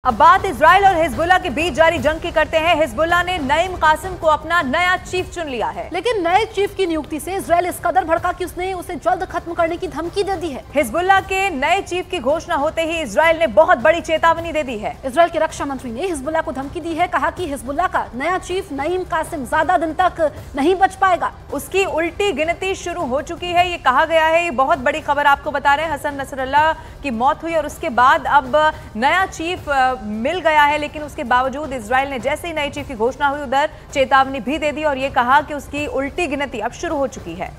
अब बात इजराइल और हिजबुल्लाह के बीच जारी जंग की करते हैं। हिजबुल्लाह ने नईम कासिम को अपना नया चीफ चुन लिया है, लेकिन नए चीफ की नियुक्ति से इजराइल इस कदर भड़का कि उसने उसे जल्द खत्म करने की धमकी दे दी है। हिजबुल्लाह के नए चीफ की घोषणा होते ही इजराइल ने बहुत बड़ी चेतावनी दे दी है। इजराइल के रक्षा मंत्री ने हिजबुल्लाह को धमकी दी है, कहा कि हिजबुल्लाह का नया चीफ नईम कासिम ज्यादा दिन तक नहीं बच पाएगा। उसकी उल्टी गिनती शुरू हो चुकी है, ये कहा गया है। ये बहुत बड़ी खबर आपको बता रहे हैं। हसन नसरल्लाह की मौत हुई और उसके बाद अब नया चीफ मिल गया है, लेकिन उसके बावजूद इजराइल ने जैसे ही नए चीफ की घोषणा हुई उधर चेतावनी भी दे दी और ये कहा कि उसकी उल्टी गिनती अब शुरू हो चुकी है।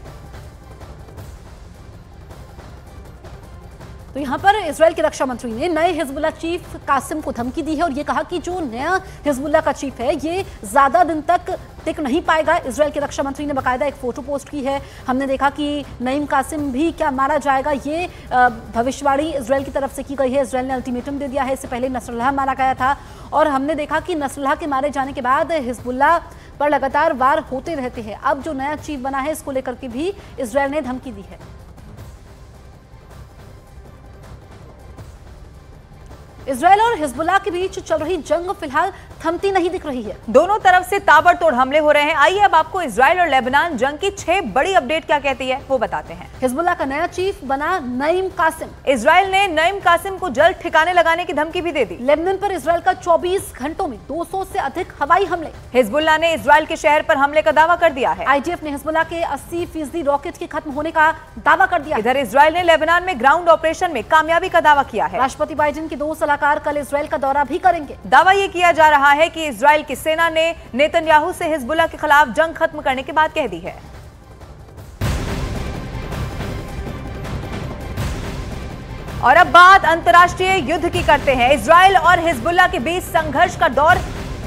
तो यहाँ पर इजराइल के रक्षा मंत्री ने नए हिजबुल्लाह चीफ कासिम को धमकी दी है और ये कहा कि जो नया हिजबुल्लाह का चीफ है ये ज्यादा दिन तक टिक नहीं पाएगा। इजराइल के रक्षा मंत्री ने बाकायदा एक फोटो पोस्ट की है। हमने देखा कि नईम कासिम भी क्या मारा जाएगा, ये भविष्यवाणी इजराइल की तरफ से की गई है। इजराइल ने अल्टीमेटम दे दिया है। इससे पहले नसरल्लाह मारा गया था और हमने देखा कि नसरल्लाह के मारे जाने के बाद हिजबुल्लाह पर लगातार वार होते रहते हैं। अब जो नया चीफ बना है इसको लेकर के भी इजराइल ने धमकी दी है। इजराइल और हिजबुल्लाह के बीच चल रही जंग फिलहाल थमती नहीं दिख रही है। दोनों तरफ से ताबड़तोड़ हमले हो रहे हैं। आइए अब आपको इजराइल और लेबनान जंग की 6 बड़ी अपडेट क्या कहती है वो बताते हैं। हिजबुल्लाह का नया चीफ बना नईम कासिम। इजराइल ने नईम कासिम को जल्द ठिकाने लगाने की धमकी भी दे दी। लेबनान पर इजराइल का 24 घंटों में 200 से अधिक हवाई हमले। हिजबुल्लाह ने इजराइल के शहर पर हमले का दावा कर दिया है। आईडीएफ ने हिजबुल्लाह के 80% रॉकेट के खत्म होने का दावा कर दिया। इधर इजराइल ने लेबनान में ग्राउंड ऑपरेशन में कामयाबी का दावा किया है। राष्ट्रपति बाइडेन के 2 सलाहकार कल इजराइल का दौरा भी करेंगे। दावा यह किया जा रहा है कि इजराइल की सेना ने नेतन्याहू से हिजबुल्लाह के खिलाफ जंग खत्म करने की बात कह दी है। और अब बात अंतर्राष्ट्रीय युद्ध की करते हैं। इजराइल और हिजबुल्लाह के बीच संघर्ष का दौर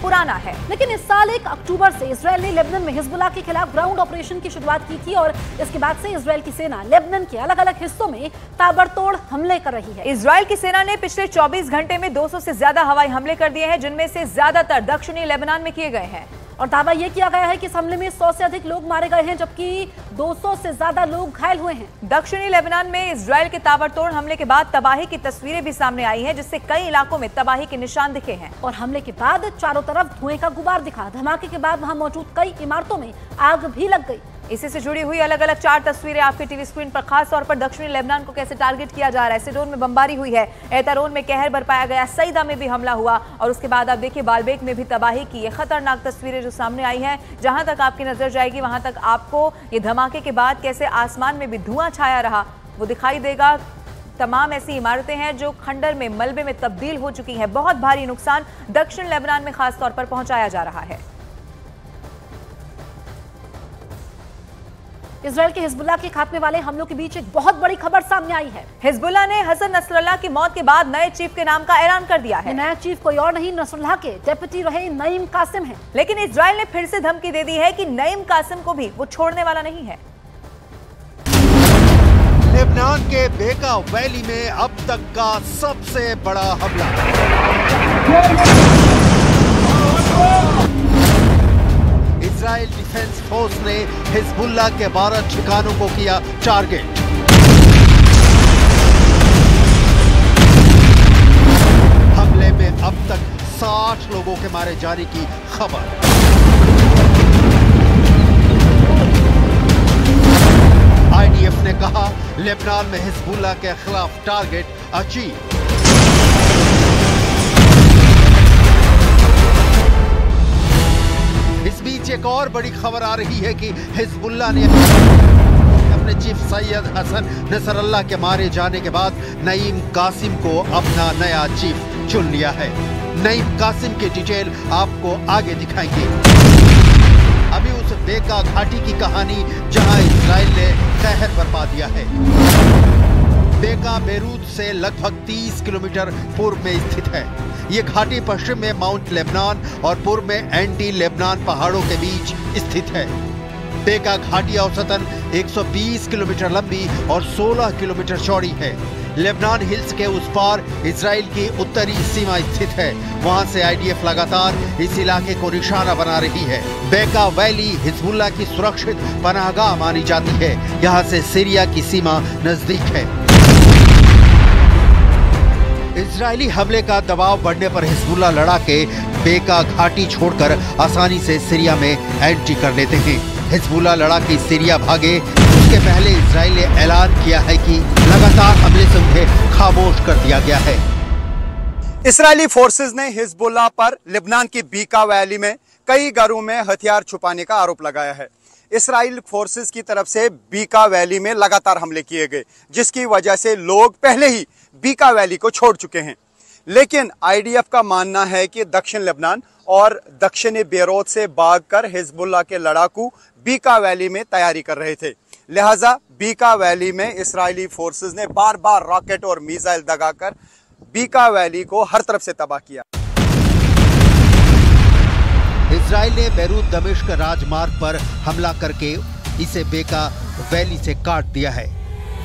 पुराना है, लेकिन इस साल 1 अक्टूबर से इजराइल ने लेबनान में हिजबुल्लाह के खिलाफ ग्राउंड ऑपरेशन की शुरुआत की थी और इसके बाद से इजराइल की सेना लेबनान के अलग अलग हिस्सों में ताबड़तोड़ हमले कर रही है। इजराइल की सेना ने पिछले 24 घंटे में 200 से ज्यादा हवाई हमले कर दिए हैं, जिनमें से ज्यादातर दक्षिणी लेबनान में किए गए हैं। और दावा यह किया गया है कि इस हमले में 100 से अधिक लोग मारे गए हैं, जबकि 200 से ज्यादा लोग घायल हुए हैं। दक्षिणी लेबनान में इजराइल के ताबड़तोड़ हमले के बाद तबाही की तस्वीरें भी सामने आई हैं, जिससे कई इलाकों में तबाही के निशान दिखे हैं। और हमले के बाद चारों तरफ धुएं का गुबार दिखा। धमाके के बाद वहां मौजूद कई इमारतों में आग भी लग गई। इसी से जुड़ी हुई अलग अलग 4 तस्वीरें आपके टीवी स्क्रीन पर। खास तौर पर दक्षिणी लेबनान को कैसे टारगेट किया जा रहा है। सिडोन में बमबारी हुई है, एतरोन में कहर बरपाया गया, सईदा में भी हमला हुआ और उसके बाद आप देखिए बालबेक में भी तबाही की ये खतरनाक तस्वीरें जो सामने आई हैं। जहां तक आपकी नजर जाएगी वहां तक आपको ये धमाके के बाद कैसे आसमान में भी धुआं छाया रहा वो दिखाई देगा। तमाम ऐसी इमारतें हैं जो खंडर में मलबे में तब्दील हो चुकी हैं। बहुत भारी नुकसान दक्षिण लेबनान में खास तौर पर पहुंचाया जा रहा है। इजराइल के हिजबुल्लाह के खात्मे वाले हमलों के बीच एक बहुत बड़ी खबर सामने आई है। हिजबुल्लाह ने हसन नसरल्लाह की मौत के बाद नए चीफ के नाम का ऐलान कर दिया है। नया चीफ कोई और नहीं नसरल्लाह के डेप्यूटी रहे नईम कासिम हैं। लेकिन इजराइल ने फिर से धमकी दे दी है कि नईम कासिम को भी वो छोड़ने वाला नहीं है। लेबनान के बेका वैली में अब तक का सबसे बड़ा हमला। इजराइल डिफेंस फोर्स ने हिजबुल्लाह के 12 ठिकानों को किया टारगेट। हमले में अब तक 60 लोगों के मारे जाने की खबर। आईडीएफ ने कहा लेबनान में हिजबुल्लाह के खिलाफ टारगेट अचीव। इस बीच एक और बड़ी खबर आ रही है कि हिजबुल्लाह ने अपने चीफ सैयद हसन नसरल्लाह के मारे जाने के बाद नईम कासिम को अपना नया चीफ चुन लिया है। नईम कासिम की डिटेल आपको आगे दिखाएंगे। अभी उस बेका घाटी की कहानी जहां इजराइल ने कहर बरपा दिया है। बेका बेरूत से लगभग 30 किलोमीटर पूर्व में स्थित है। ये घाटी पश्चिम में माउंट लेबनान और पूर्व में एंटी लेबनान पहाड़ों के बीच स्थित है। बेका घाटी औसतन 120 किलोमीटर लंबी और 16 किलोमीटर चौड़ी है। लेबनान हिल्स के उस पार इजराइल की उत्तरी सीमा स्थित है। वहां से आईडीएफ लगातार इस इलाके को निशाना बना रही है। बेका वैली हिजबुल्लाह की सुरक्षित पनाहगाह मानी जाती है। यहाँ से सीरिया की सीमा नजदीक है। इजरायली हमले का दबाव बढ़ने पर हिजबुल्लाह लड़ाके बेका घाटी छोड़कर आसानी से सीरिया में एंट्री कर लेते हैं। हिजबुल्लाह लड़ाके सीरिया भागे उसके पहले इजराइल ने ऐलान किया है कि लगातार हमले से उन्हें खामोश कर दिया गया है। इजरायली फोर्सेज ने हिजबुल्लाह पर लेबनान की बीका वैली में कई घरों में हथियार छुपाने का आरोप लगाया है। इजराइल फोर्सेज की तरफ से बीका वैली में लगातार हमले किए गए, जिसकी वजह से लोग पहले ही बीका वैली को छोड़ चुके हैं। लेकिन आईडीएफ का मानना है कि दक्षिण लेबनान और दक्षिणी बेरूत से भागकर हिजबुल्लाह के लड़ाकू बीका वैली में तैयारी कर रहे थे। लिहाजा बीका वैली में इजरायली फोर्सेज ने बार बार रॉकेट और मिसाइल दगाकर बीका वैली को हर तरफ से तबाह किया। इजराइल ने बेरूत दमिश्क राजमार्ग पर हमला करके इसे बेका वैली से काट दिया है।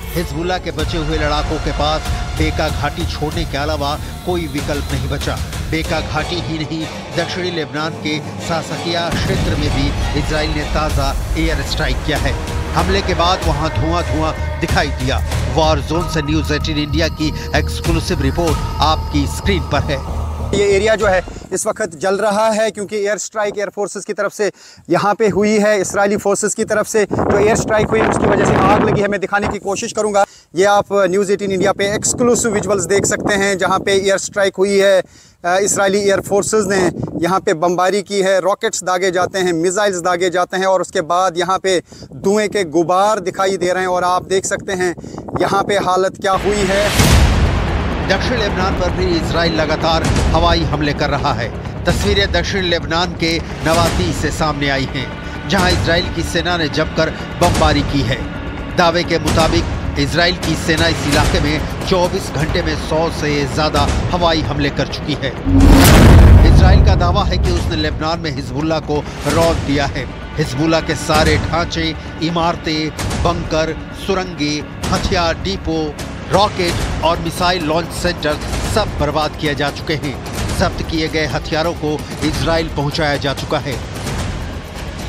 हिजबुल्लाह के बचे हुए लड़ाकों के पास बेका घाटी छोड़ने के अलावा कोई विकल्प नहीं बचा। बेका घाटी ही नहीं, दक्षिणी लेबनान के सासकिया क्षेत्र में भी इजराइल ने ताजा एयर स्ट्राइक किया है। हमले के बाद वहां धुआं दिखाई दिया। वॉर जोन से न्यूज 18 इंडिया की एक्सक्लूसिव रिपोर्ट आपकी स्क्रीन पर है। ये एरिया जो है इस वक्त जल रहा है क्योंकि एयर स्ट्राइक एयर फोर्सेस की तरफ से यहाँ पे हुई है। इजरायली फोर्सेस की तरफ से जो एयर स्ट्राइक हुई उसकी वजह से आग लगी है। मैं दिखाने की कोशिश करूँगा। ये आप न्यूज़ 18 इंडिया पे एक्सक्लूसिव विजुअल्स देख सकते हैं जहाँ पे एयर स्ट्राइक हुई है। इजरायली एयर फोर्सेस ने यहाँ पे बमबारी की है, रॉकेट्स दागे जाते हैं, मिसाइल्स दागे जाते हैं और उसके बाद यहाँ पे धुएँ के गुबार दिखाई दे रहे हैं और आप देख सकते हैं यहाँ पे हालत क्या हुई है। दक्षिण लेबनान पर भी इजराइल लगातार हवाई हमले कर रहा है। तस्वीरें दक्षिण लेबनान के नवाती से सामने आई हैं, जहां इजराइल की सेना ने जमकर बमबारी की है। दावे के मुताबिक इजराइल की सेना इस इलाके में 24 घंटे में 100 से ज्यादा हवाई हमले कर चुकी है। इजराइल का दावा है कि उसने लेबनान में हिजबुल्लाह को रौंद दिया है। हिजबुल्लाह के सारे ढांचे, इमारतें, बंकर, सुरंगें, हथियार डिपो, रॉकेट और मिसाइल लॉन्च सेंटर सब बर्बाद किए जा चुके हैं। जब्त किए गए हथियारों को इजराइल पहुंचाया जा चुका है।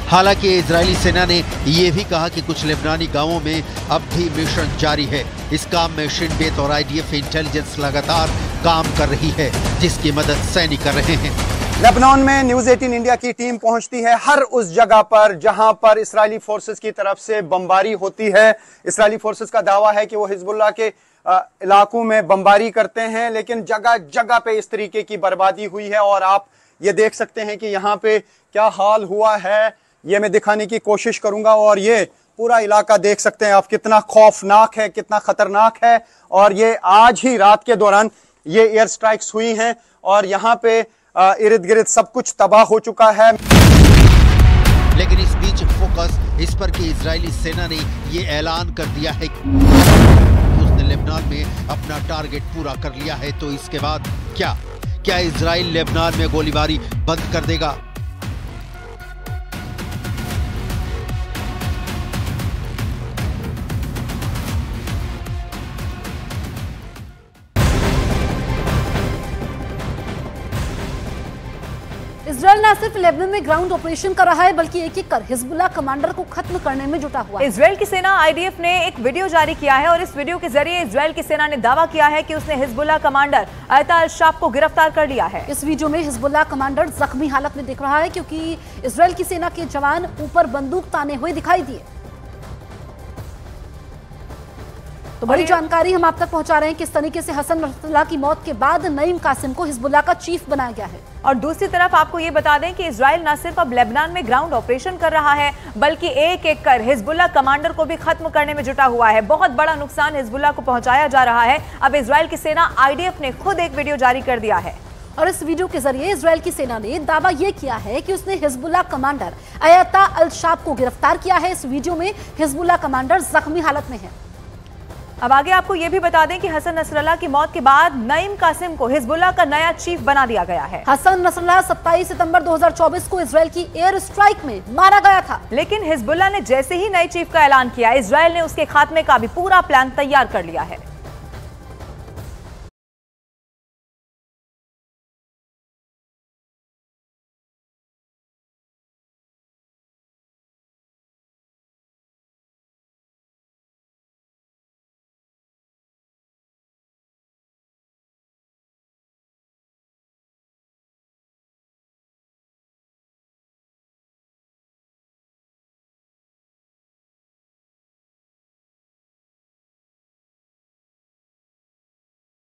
हालांकि इजरायली सेना ने यह भी कहा कि कुछ लेबनानी गांवों में अब भी मिशन जारी है। इस काम में शिन बेत और आईडीएफ इंटेलिजेंस लगातार काम कर रही है, जिसकी मदद सैनिक कर रहे हैं। लेबनान में न्यूज़ 18 इंडिया की टीम पहुंचती है हर उस जगह पर जहां पर इजरायली फोर्सेस की तरफ से बमबारी होती है। इजरायली फोर्सेस का दावा है कि वो हिजबुल्लाह के इलाकों में बमबारी करते हैं, लेकिन जगह जगह पे इस तरीके की बर्बादी हुई है और आप ये देख सकते हैं कि यहाँ पे क्या हाल हुआ है। ये मैं दिखाने की कोशिश करूंगा और ये पूरा इलाका देख सकते हैं आप कितना खौफनाक है, कितना खतरनाक है। और ये आज ही रात के दौरान ये एयर स्ट्राइक्स हुई हैं और यहाँ पे इर्द गिर्द सब कुछ तबाह हो चुका है। लेकिन इस बीच फोकस इस पर कि इजरायली सेना ने ये ऐलान कर दिया है कि उसने लेबनान में अपना टारगेट पूरा कर लिया है। तो इसके बाद क्या इजराइल लेबनान में गोलीबारी बंद कर देगा? इजराइल न सिर्फ लेबनान में ग्राउंड ऑपरेशन कर रहा है बल्कि एक एक कर हिजबुल्लाह कमांडर को खत्म करने में जुटा हुआ है। इजराइल की सेना आईडीएफ ने एक वीडियो जारी किया है और इस वीडियो के जरिए इजराइल की सेना ने दावा किया है कि उसने हिजबुल्लाह कमांडर अयता अल-शाब को गिरफ्तार कर लिया है। इस वीडियो में हिजबुल्लाह कमांडर जख्मी हालत में दिख रहा है क्योंकि इजराइल की सेना के जवान ऊपर बंदूक ताने हुए दिखाई दिए। तो बड़ी जानकारी हम आप तक पहुंचा रहे हैं किस तरीके से हसन नसरल्लाह की मौत के बाद नईम कासिम को हिजबुल्लाह का चीफ बनाया गया है। और दूसरी तरफ आपको ये बता दें कि इजराइल न सिर्फ अब लेबनान में ग्राउंड ऑपरेशन कर रहा है बल्कि एक एक कर हिजबुल्लाह कमांडर को भी खत्म करने में जुटा हुआ है। बहुत बड़ा नुकसान हिजबुल्लाह को पहुंचाया जा रहा है। अब इजराइल की सेना आईडीएफ ने खुद एक वीडियो जारी कर दिया है और इस वीडियो के जरिए इजराइल की सेना ने दावा यह किया है कि उसने हिजबुल्लाह कमांडर अयता अल-शाब को गिरफ्तार किया है। इस वीडियो में हिजबुल्लाह कमांडर जख्मी हालत में है। अब आगे आपको यह भी बता दें कि हसन नसरल्लाह की मौत के बाद नईम कासिम को हिजबुल्लाह का नया चीफ बना दिया गया है। हसन नसरल्लाह 27 सितंबर 2024 को इजराइल की एयर स्ट्राइक में मारा गया था, लेकिन हिजबुल्लाह ने जैसे ही नए चीफ का ऐलान किया, इजराइल ने उसके खात्मे का भी पूरा प्लान तैयार कर लिया है।